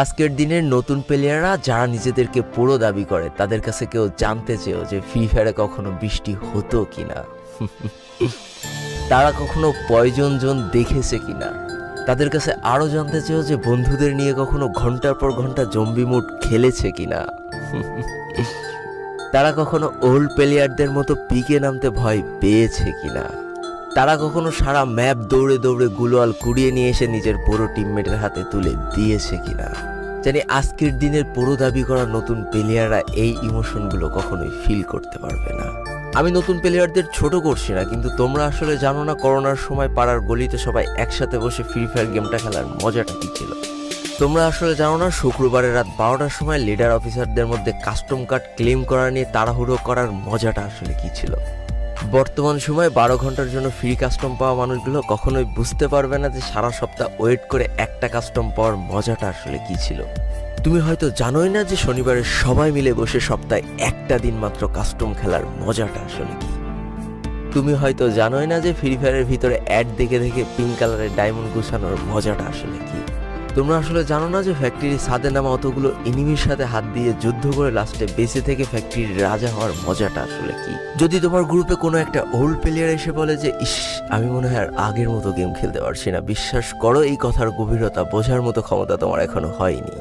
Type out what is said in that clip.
আজকের দিনের নতুন প্লেয়াররা যারা নিজেদেরকে পুরো দাবি করে তাদের কাছে কেউ জানতে চেয়েও যে ফ্রি ফায়ারে কখনো বৃষ্টি হতো কিনা, তারা কখনো পয়জন জোন দেখেছে কিনা, তাদের কাছে আরও জানতে চেয়েও যে বন্ধুদের নিয়ে কখনো ঘন্টার পর ঘন্টা জম্বি মুড খেলেছে কিনা, তারা কখনো ওল্ড প্লেয়ারদের মতো পিকে নামতে ভয় পেয়েছে কিনা, তারা কখনো সারা ম্যাপ দৌড়ে দৌড়ে গুলোয়াল কুড়িয়ে নিয়ে এসে নিজের পুরো টিমমেটের হাতে তুলে দিয়েছে কিনা। জানি আজকের দিনের পুরো দাবি করা নতুন প্লেয়াররা এই ইমোশনগুলো কখনোই ফিল করতে পারবে না। আমি নতুন প্লেয়ারদের ছোট করছি না, কিন্তু তোমরা আসলে জানো না করোনার সময় পাড়ার গলিতে সবাই একসাথে বসে ফ্রি ফায়ার গেমটা খেলার মজাটা কি ছিল। তোমরা আসলে জানো না শুক্রবারের রাত 12টার সময় লিডার অফিসারদের মধ্যে কাস্টম কার্ড ক্লেম করা নিয়ে তাড়াহুড়ো করার মজাটা আসলে কি ছিল। বর্তমান সময়ে 12 ঘন্টার জন্য ফ্রি কাস্টম পাওয়া মানুষগুলো কখনোই বুঝতে পারবে না যে সারা সপ্তাহ ওয়েট করে একটা কাস্টম পাওয়ার মজাটা আসলে কি ছিল। তুমি হয়তো জানোই না যে শনিবারে সবাই মিলে বসে সপ্তাহে একটা দিন মাত্র কাস্টম খেলার মজাটা আসলে কি। তুমি হয়তো জানোই না যে ফ্রি ফায়ারের ভিতরে অ্যাড দেখে দেখে পিঙ্ক কালারের ডায়মন্ড গুছানোর মজাটা আসলে কি। তোমরা আসলে জানো না যে ফ্যাক্টরির ছাদে নামা অতগুলো এনিমির সাথে হাত দিয়ে যুদ্ধ করে লাস্টে বেঁচে থেকে ফ্যাক্টরির রাজা হওয়ার মজাটা আসলে কি। যদি তোমার গ্রুপে কোনো একটা ওল্ড প্লেয়ার এসে বলে যে ইস আমি মনে হয় আর আগের মতো গেম খেলতে পারছি না, বিশ্বাস করো এই কথার গভীরতা বোঝার মতো ক্ষমতা তোমার এখনো হয়নি।